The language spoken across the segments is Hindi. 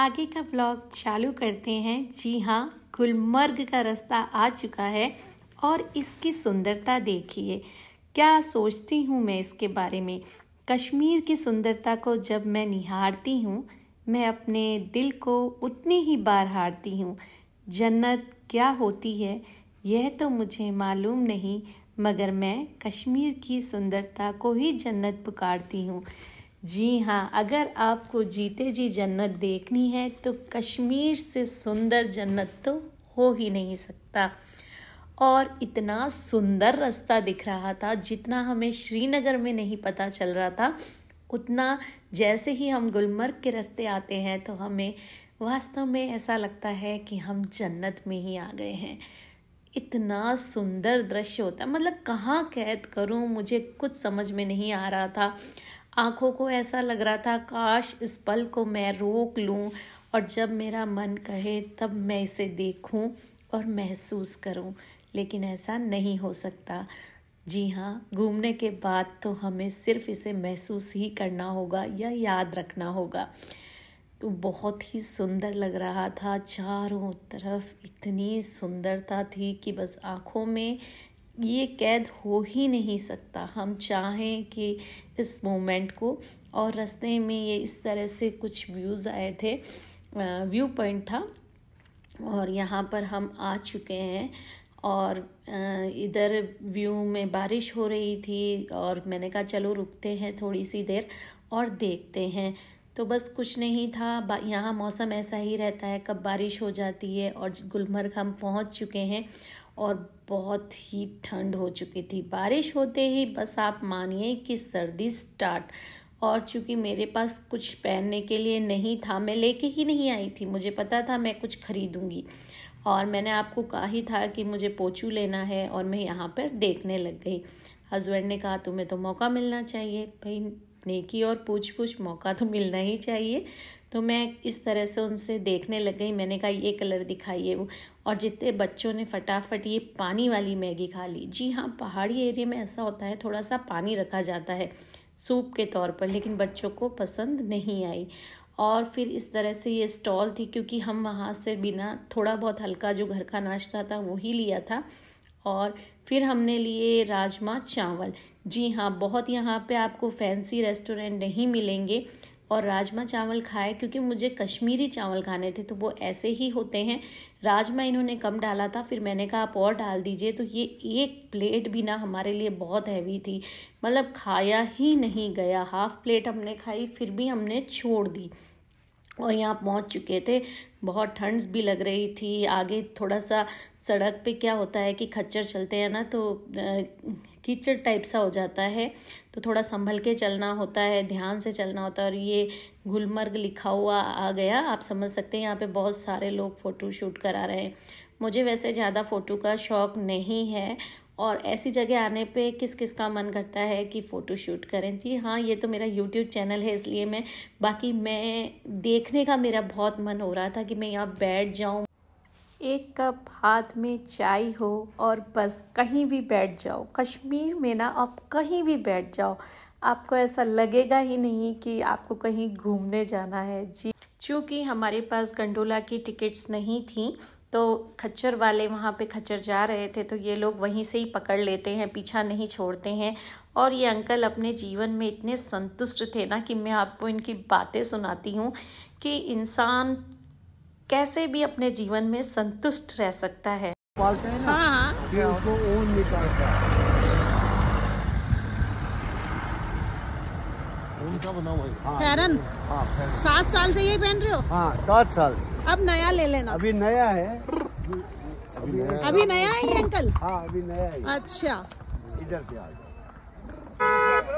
आगे का व्लॉग चालू करते हैं। जी हाँ, गुलमर्ग का रास्ता आ चुका है और इसकी सुंदरता देखिए। क्या सोचती हूँ मैं इसके बारे में। कश्मीर की सुंदरता को जब मैं निहारती हूँ, मैं अपने दिल को उतनी ही बार हारती हूँ। जन्नत क्या होती है यह तो मुझे मालूम नहीं, मगर मैं कश्मीर की सुंदरता को ही जन्नत पुकारती हूँ। जी हाँ, अगर आपको जीते जी जन्नत देखनी है तो कश्मीर से सुंदर जन्नत तो हो ही नहीं सकता। और इतना सुंदर रास्ता दिख रहा था, जितना हमें श्रीनगर में नहीं पता चल रहा था, उतना जैसे ही हम गुलमर्ग के रास्ते आते हैं तो हमें वास्तव में ऐसा लगता है कि हम जन्नत में ही आ गए हैं। इतना सुंदर दृश्य होता है, मतलब कहाँ कैद करूँ, मुझे कुछ समझ में नहीं आ रहा था। आँखों को ऐसा लग रहा था काश इस पल को मैं रोक लूँ और जब मेरा मन कहे तब मैं इसे देखूँ और महसूस करूँ, लेकिन ऐसा नहीं हो सकता। जी हाँ, घूमने के बाद तो हमें सिर्फ इसे महसूस ही करना होगा या याद रखना होगा। तो बहुत ही सुंदर लग रहा था, चारों तरफ इतनी सुंदरता थी कि बस आँखों में ये कैद हो ही नहीं सकता। हम चाहें कि इस मोमेंट को, और रास्ते में ये इस तरह से कुछ व्यूज़ आए थे, व्यू पॉइंट था और यहाँ पर हम आ चुके हैं। और इधर व्यू में बारिश हो रही थी और मैंने कहा चलो रुकते हैं थोड़ी सी देर और देखते हैं। तो बस कुछ नहीं था, यहाँ मौसम ऐसा ही रहता है, कब बारिश हो जाती है। और गुलमर्ग हम पहुँच चुके हैं और बहुत ही ठंड हो चुकी थी। बारिश होते ही बस आप मानिए कि सर्दी स्टार्ट। और चूँकि मेरे पास कुछ पहनने के लिए नहीं था, मैं लेके ही नहीं आई थी, मुझे पता था मैं कुछ खरीदूंगी। और मैंने आपको कहा ही था कि मुझे पोंछू लेना है और मैं यहाँ पर देखने लग गई। हस्बैंड ने कहा तुम्हें तो मौका मिलना चाहिए भाई, नेकी और पूछ मौका तो मिलना ही चाहिए। तो मैं इस तरह से उनसे देखने लग गई। मैंने कहा ये कलर दिखाइए वो, और जितने बच्चों ने फटाफट ये पानी वाली मैगी खा ली। जी हाँ, पहाड़ी एरिया में ऐसा होता है, थोड़ा सा पानी रखा जाता है सूप के तौर पर, लेकिन बच्चों को पसंद नहीं आई। और फिर इस तरह से ये स्टॉल थी, क्योंकि हम वहाँ से बिना थोड़ा बहुत हल्का जो घर का नाश्ता था वो ही लिया था। और फिर हमने लिए राजमा चावल। जी हाँ, बहुत यहाँ पे आपको फैंसी रेस्टोरेंट नहीं मिलेंगे। और राजमा चावल खाए क्योंकि मुझे कश्मीरी चावल खाने थे, तो वो ऐसे ही होते हैं। राजमा इन्होंने कम डाला था, फिर मैंने कहा आप और डाल दीजिए। तो ये एक प्लेट भी ना हमारे लिए बहुत हैवी थी, मतलब खाया ही नहीं गया। हाफ प्लेट हमने खाई, फिर भी हमने छोड़ दी। और यहाँ पहुँच चुके थे, बहुत ठंड भी लग रही थी। आगे थोड़ा सा सड़क पे क्या होता है कि खच्चर चलते हैं ना, तो कीचड़ टाइप सा हो जाता है, तो थोड़ा संभल के चलना होता है, ध्यान से चलना होता है। और ये गुलमर्ग लिखा हुआ आ गया, आप समझ सकते हैं। यहाँ पे बहुत सारे लोग फ़ोटो शूट करा रहे हैं। मुझे वैसे ज़्यादा फ़ोटो का शौक़ नहीं है, और ऐसी जगह आने पे किस किस का मन करता है कि फ़ोटो शूट करें। जी हाँ, ये तो मेरा यूट्यूब चैनल है, इसलिए मैं देखने का मेरा बहुत मन हो रहा था कि मैं यहाँ बैठ जाऊँ, एक कप हाथ में चाय हो और बस कहीं भी बैठ जाओ। कश्मीर में ना आप कहीं भी बैठ जाओ, आपको ऐसा लगेगा ही नहीं कि आपको कहीं घूमने जाना है। जी, चूँकि हमारे पास गंडोला की टिकट्स नहीं थी, तो खच्चर वाले वहाँ पे खच्चर जा रहे थे, तो ये लोग वहीं से ही पकड़ लेते हैं, पीछा नहीं छोड़ते हैं। और ये अंकल अपने जीवन में इतने संतुष्ट थे ना कि मैं आपको इनकी बातें सुनाती हूँ कि इंसान कैसे भी अपने जीवन में संतुष्ट रह सकता है। हाँ, ऊन निकालता है, ऊन का बना हुआ है। फैरन? हाँ, 7 साल से ये पहन रहे हो? हाँ, 7 साल। अब नया ले लेना। अभी नया है, अभी नया है ये अंकल? हाँ, अभी नया है। अच्छा, इधर से आ जाओ।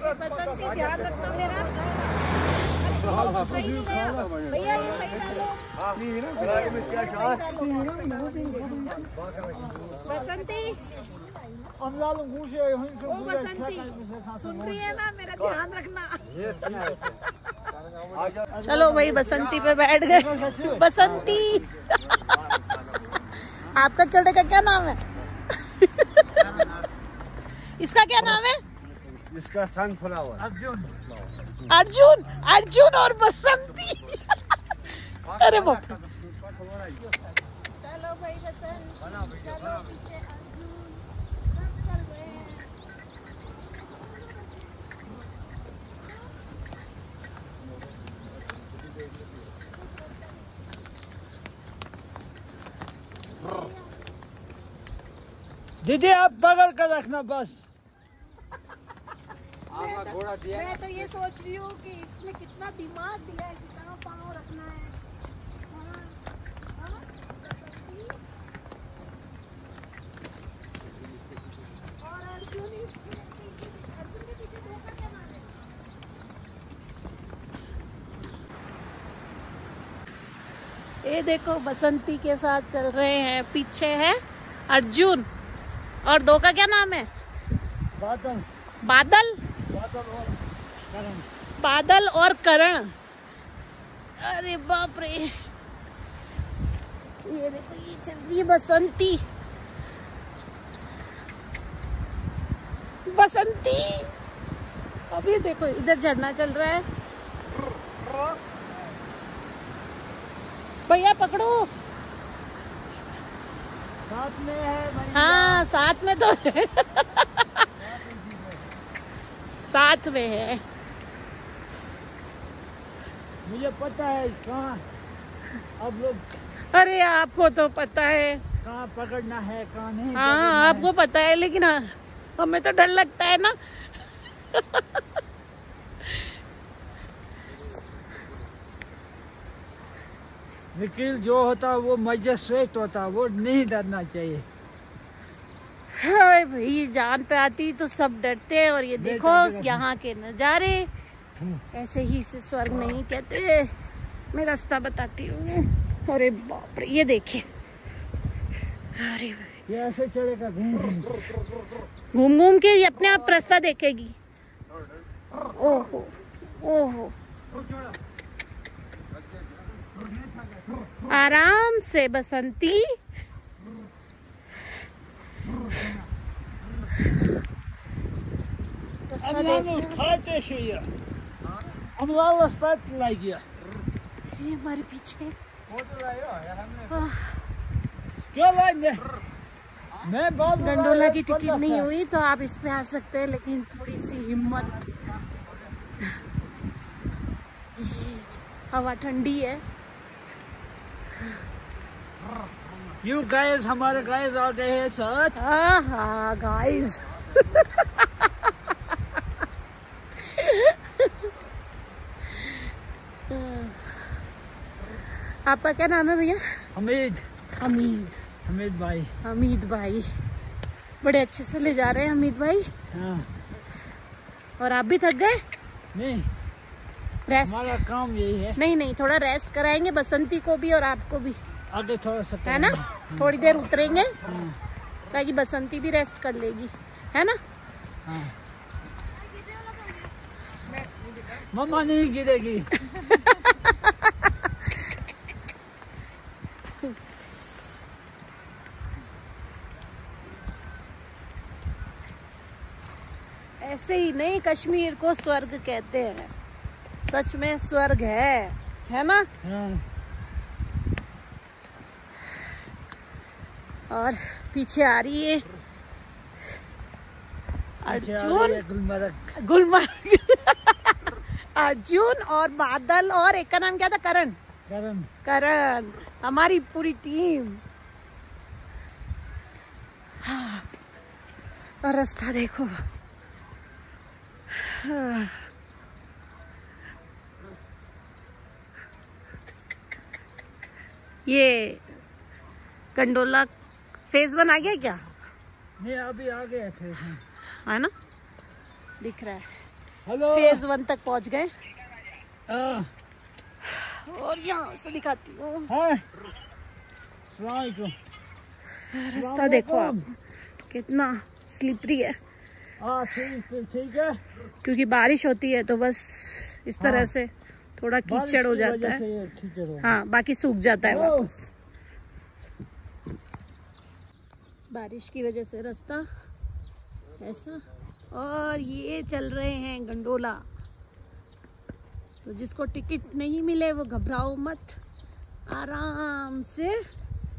बसंती, ध्यान रखना मेरा। सही नहीं है भैया, ये सही डालो। बसंती, ओ बसंती, सुन रही है ना, मेरा ध्यान रखना। चलो भाई, बसंती पे बैठ गए। बसंती आपका चढ़े का क्या नाम है? इसका क्या नाम है? इसका सनफ्लावर। अर्जुन और बसंती। अरे बाप रे। चलो भाई बसंत, चलो पीछे अर्जुन, सब चल रहे हैं। दीदी आप पकड़ कर रखना बस। मैं तो ये सोच रही हूँ कि इसमें कितना दिमाग दिया है, कितना पाँव रखना है। हाँ, हाँ, और अर्जुन अर्जुन के पीछे दो का क्या नाम है? ये देखो बसंती के साथ चल रहे हैं, पीछे है अर्जुन और दो का क्या नाम है? बादल। बादल। बादल और करण। अरे बाप रे, ये देखो ये चल रही है बसंती। बसंती अभी देखो इधर झरना चल रहा है। भैया पकड़ो। साथ में है भाई। हाँ साथ में तो है। साथ में है। मुझे पता है कहाँ अब लोग। अरे आपको तो पता है कहाँ पकड़ना है कहाँ नहीं। हाँ आपको पता है, लेकिन हमें तो डर लगता है ना। वकील जो होता वो मजिस्ट्रेट होता, वो नहीं डरना चाहिए। हाय भाई, जान पे आती तो सब डरते हैं। और ये देखो यहाँ के नज़ारे, ऐसे ही से स्वर्ग नहीं कहते। मैं रास्ता बताती हूँ। अरे बाप रे, ये देखिए। अरे ये ऐसे चलेगा घूम घूम के ये अपने आप रास्ता देखेगी। ओहो ओहो, आराम से बसंती। ये हमारे पीछे मैं बहुत गंडोला की टिकट नहीं हुई तो आप इस पे आ सकते हैं, लेकिन थोड़ी सी हिम्मत। हवा ठंडी है। यू गाइस, हमारे गाइस आ गए हैं साथ। हाँ गाइस। आपका क्या नाम है भैया? हमीद। हमीद। हमीद भाई। हमीद भाई बड़े अच्छे से ले जा रहे हैं हमीद भाई। हाँ। और आप भी थक गए? नहीं, रेस्ट। हमारा काम यही है। नहीं नहीं, थोड़ा रेस्ट कराएंगे बसंती को भी और आपको भी, आगे थोड़ा सा है ना? थोड़ी देर उतरेंगे हाँ। ताकि बसंती भी रेस्ट कर लेगी, है ना? हाँ। मम्मा नहीं गिरेगी। ऐसे ही नहीं, कश्मीर को स्वर्ग कहते हैं। सच में स्वर्ग है ना? हाँ। और पीछे आ रही है अर्जुन, गुलमर्ग। अर्जुन और बादल और एक का नाम क्या था? करण। करण हमारी पूरी टीम। हाँ, और रास्ता देखो। हाँ। ये गंडोला फेज 1 आ गया क्या? नहीं, अभी आ गए थे, है ना? दिख रहा है। हेलो। फेज 1 तक पहुंच गए। हाँ। और यहाँ से दिखाती हूँ। रास्ता देखो आप, कितना स्लिपरी है। ठीक है। क्योंकि बारिश होती है तो बस इस तरह से थोड़ा कीचड़ हो जाता है। हाँ, बाकी सूख जाता है वापस। बारिश की वजह से रास्ता ऐसा। और ये चल रहे हैं गंडोला। तो जिसको टिकट नहीं मिले वो घबराओ मत, आराम से।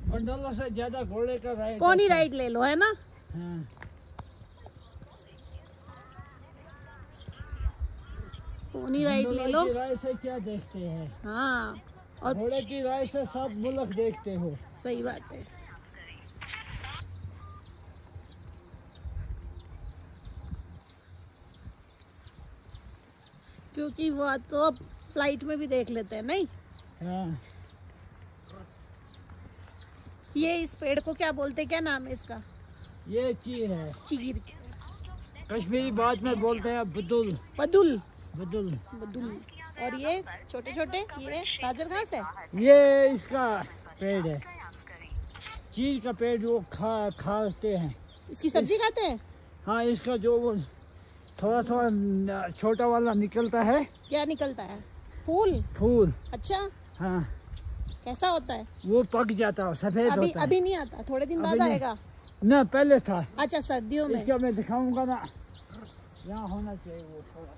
गंडोला से ज्यादा घोड़े का राइड, पोनी राइड ले लो, है ना। हाँ। पोनी राइड ले लो। की राय से क्या देखते हैं? हाँ, और घोड़े की राय से सब मुल्क देखते हो। सही बात है। क्योंकि वो तो अब फ्लाइट में भी देख लेते हैं, नहीं? हाँ। ये इस पेड़ को क्या बोलते हैं, क्या नाम है इसका? ये चीर है। चीर। कश्मीरी बात में बोलते हैं बदुल। बदुल। बदुल। बदुल। और ये छोटे छोटे ये गाजर घास है। ये इसका पेड़ है, चीर का पेड़, वो खाते हैं। इसकी सब्जी खाते हैं? हाँ, इसका जो वो थोड़ा थोड़ा छोटा वाला निकलता है। क्या निकलता है? फूल। फूल। अच्छा। हाँ। कैसा होता है? वो पक जाता है, सफेद होता है। अभी नहीं आता, थोड़े दिन बाद आएगा ना, पहले था। अच्छा, सर्दियों में। इसका मैं दिखाऊंगा ना, यहाँ होना चाहिए वो थोड़ा।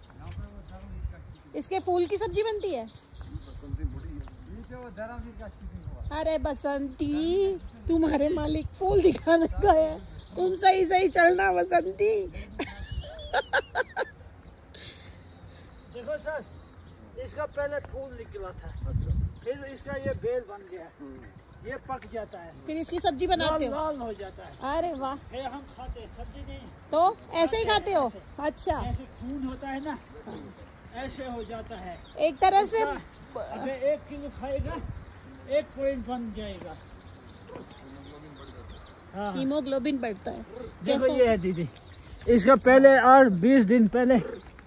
इसके फूल की सब्जी बनती है। अरे बसंती, तुम्हारे मालिक फूल दिखाने गए हैं, तुम सही सही चलना बसंती। देखो सर, इसका पहले फूल निकला था, फिर इसका ये बेल बन गया, ये पक जाता है, फिर इसकी सब्जी बनाते हो? लाल हो जाता है। अरे वाह। फिर हम खाते हैं, सब्जी नहीं। तो ऐसे ही खाते हो? अच्छा। ऐसे खून होता है ना, ऐसे हो जाता है एक तरह से। अगर 1 किलो खाएगा 1 पॉइंट बन जाएगा। हाँ। हीमोग्लोबिन बढ़ता है। देखो ये है दीदी, इसका पहले 20 दिन पहले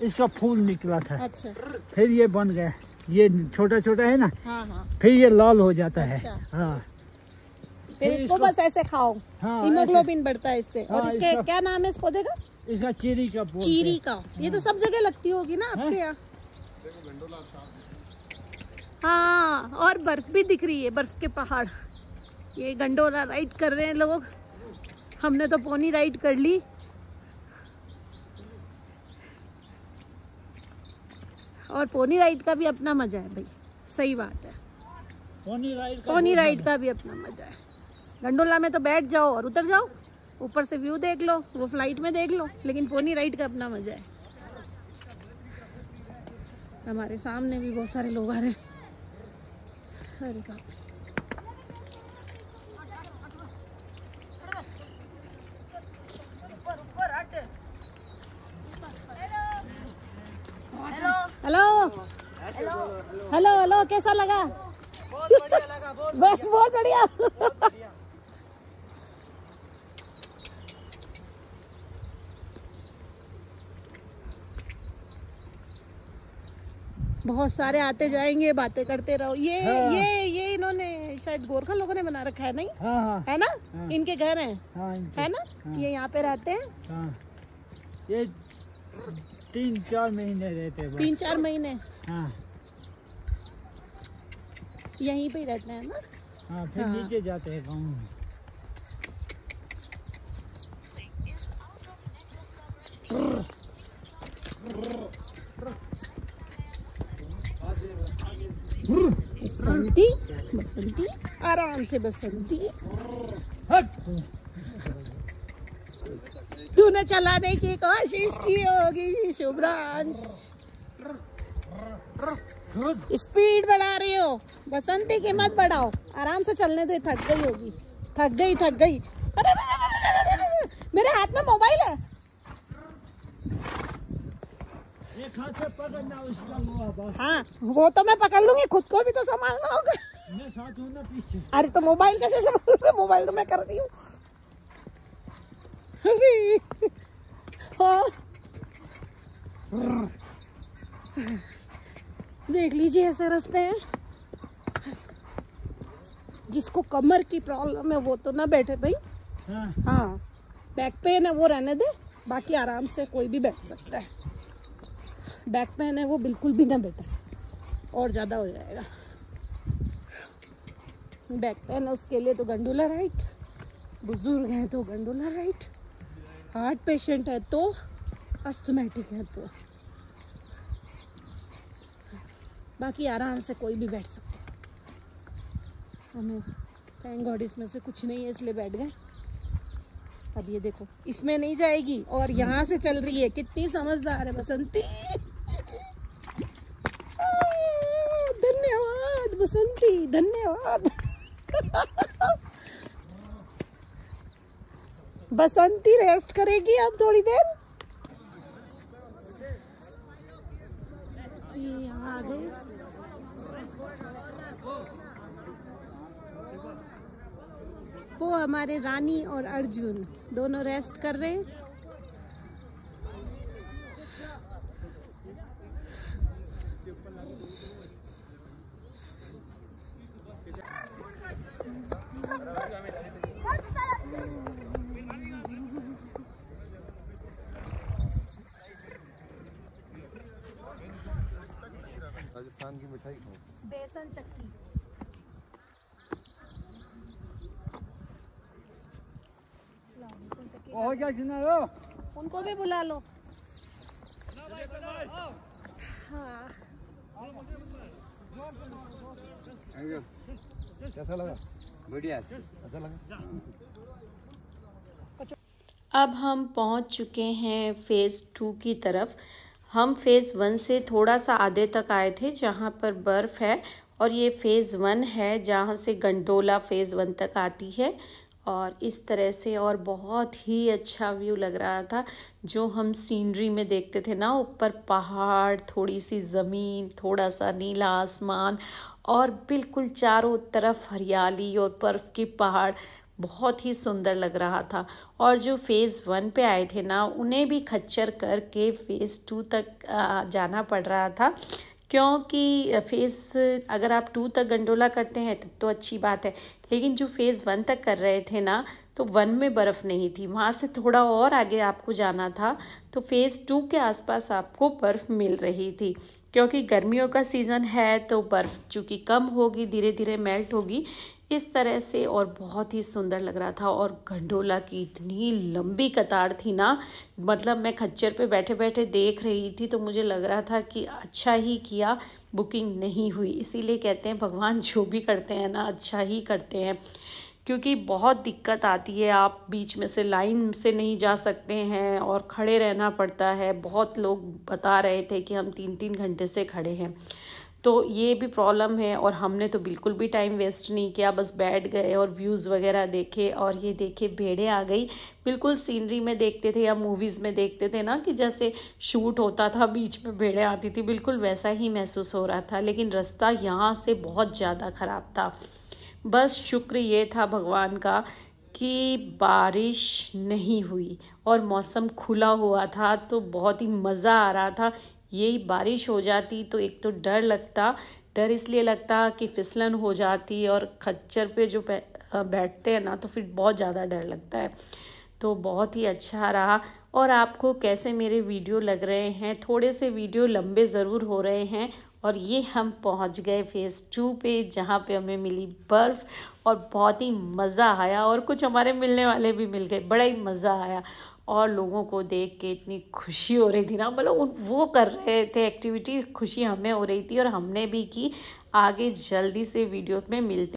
इसका फूल निकला था। अच्छा। फिर ये बन गया, ये छोटा छोटा है ना। हाँ हाँ। फिर ये लाल हो जाता अच्छा। है। हाँ। फिर इसको बस ऐसे खाओ। हाँ, हीमोग्लोबिन बढ़ता है इससे। और हाँ, इसके क्या नाम है इस पौधे का? इसका चीरी का बोलते हैं। चीरी का। ये तो सब जगह लगती होगी ना आपके यहाँ? हाँ, और बर्फ भी दिख रही है, बर्फ के पहाड़। ये गंडोला राइड कर रहे हैं लोग, हमने तो पोनी राइड कर ली। और पोनी राइड का भी अपना मजा है भाई, सही बात है। पोनी राइड का भी अपना मजा है। गंडोला में तो बैठ जाओ और उतर जाओ, ऊपर से व्यू देख लो, वो फ्लाइट में देख लो, लेकिन पोनी राइड का अपना मजा है। हमारे सामने भी बहुत सारे लोग आ रहे हैं। अरे बाप रे। हेलो हेलो हेलो, कैसा लगा? बहुत बढ़िया लगा, बहुत बढ़िया। बहुत सारे आते जाएंगे, बातें करते रहो। ये इन्होंने शायद गोरखा लोगों ने बना रखा है, नहीं? हाँ। है ना? हाँ। इनके घर हैं। हाँ, है ना? हाँ। ये यहाँ पे रहते हैं। हाँ। ये 3-4 महीने रहते हैं। 3-4 महीने। हाँ। यहीं पे ही रहते हैं ना? हाँ, फिर हाँ। नीचे जाते हैं गाँव में। बसंती, बसंती, आराम से बसंती। तूने चलाने की कोशिश की होगी शुभ्रांश, स्पीड बढ़ा रही हो। बसंती की मत बढ़ाओ, आराम से चलने दो। थक गई होगी, थक गई। अरे मेरे हाथ में मोबाइल है। एक हाथ से पकड़ना उसका मुँह। हाँ, वो तो मैं पकड़ लूंगी, खुद को भी तो संभालना होगा। मैं साथ हूँ ना पीछे। अरे तो मोबाइल कैसे संभालूंगा? मोबाइल तो मैं कर रही हूँ। अरे हाँ। देख लीजिए, ऐसे रास्ते हैं। जिसको कमर की प्रॉब्लम है वो तो ना बैठे भाई। हाँ, बैक पेन है वो रहने दे, बाकी आराम से कोई भी बैठ सकता है। बैक पेन है वो बिल्कुल भी ना बैठे, और ज्यादा हो जाएगा। बैक पेन है उसके लिए तो गंडोला राइड, बुजुर्ग हैं तो गंडोला राइड, हार्ट पेशेंट है तो, अस्थमैटिक है तो, बाकी आराम से कोई भी बैठ सकता है। हमें थैंक गॉड इसमें से कुछ नहीं है इसलिए बैठ गए। अब ये देखो इसमें नहीं जाएगी और यहाँ से चल रही है। कितनी समझदार है बसंती। धन्यवाद बसंती, धन्यवाद। बसंती रेस्ट करेगी अब थोड़ी देर। ये यहाँ आ गए। वो हमारे रानी और अर्जुन दोनों रेस्ट कर रहे हैं। राजस्थान की मिठाई खाओ। बेसन चक्की। और क्या सुना लो? उनको भी बुला लो। हाँ। कैसा लगा? बढ़िया। अच्छा लगा। अब हम पहुंच चुके हैं फेज़ 2 की तरफ। हम फेज़ 1 से थोड़ा सा आगे तक आए थे जहां पर बर्फ़ है, और ये फेज़ 1 है जहां से गंडोला फेज़ 1 तक आती है। और इस तरह से और बहुत ही अच्छा व्यू लग रहा था। जो हम सीनरी में देखते थे ना, ऊपर पहाड़, थोड़ी सी ज़मीन, थोड़ा सा नीला आसमान और बिल्कुल चारों तरफ हरियाली और बर्फ़ के पहाड़, बहुत ही सुंदर लग रहा था। और जो फेज़ 1 पे आए थे ना, उन्हें भी खच्चर करके फेज़ 2 तक जाना पड़ रहा था, क्योंकि फेज़ अगर आप 2 तक गंडोला करते हैं तब तो अच्छी बात है, लेकिन जो फेज़ 1 तक कर रहे थे ना, तो 1 में बर्फ़ नहीं थी। वहाँ से थोड़ा और आगे आपको जाना था, तो फेज़ 2 के आसपास आपको बर्फ़ मिल रही थी। क्योंकि गर्मियों का सीज़न है तो बर्फ़ चूँकि कम होगी, धीरे धीरे मेल्ट होगी, इस तरह से। और बहुत ही सुंदर लग रहा था। और गंडोला की इतनी लंबी कतार थी ना, मतलब मैं खच्चर पे बैठे बैठे देख रही थी तो मुझे लग रहा था कि अच्छा ही किया बुकिंग नहीं हुई। इसीलिए कहते हैं भगवान जो भी करते हैं ना, अच्छा ही करते हैं, क्योंकि बहुत दिक्कत आती है। आप बीच में से लाइन से नहीं जा सकते हैं और खड़े रहना पड़ता है। बहुत लोग बता रहे थे कि हम 3-3 घंटे से खड़े हैं, तो ये भी प्रॉब्लम है। और हमने तो बिल्कुल भी टाइम वेस्ट नहीं किया, बस बैठ गए और व्यूज़ वगैरह देखे। और ये देखे भेड़ें आ गई, बिल्कुल सीनरी में देखते थे या मूवीज़ में देखते थे ना कि जैसे शूट होता था बीच में भेड़ें आती थी, बिल्कुल वैसा ही महसूस हो रहा था। लेकिन रास्ता यहाँ से बहुत ज़्यादा ख़राब था। बस शुक्र ये था भगवान का कि बारिश नहीं हुई और मौसम खुला हुआ था, तो बहुत ही मज़ा आ रहा था। यही बारिश हो जाती तो एक तो डर इसलिए लगता कि फिसलन हो जाती, और खच्चर पे जो बैठते हैं ना तो फिर बहुत ज़्यादा डर लगता है। तो बहुत ही अच्छा रहा। और आपको कैसे मेरे वीडियो लग रहे हैं? थोड़े से वीडियो लंबे ज़रूर हो रहे हैं। और ये हम पहुंच गए फेज़ 2 पे, जहाँ पे हमें मिली बर्फ़ और बहुत ही मज़ा आया। और कुछ हमारे मिलने वाले भी मिल गए, बड़ा ही मज़ा आया। और लोगों को देख के इतनी खुशी हो रही थी ना, मतलब वो कर रहे थे एक्टिविटी, खुशी हमें हो रही थी और हमने भी की। आगे जल्दी से वीडियो में मिलते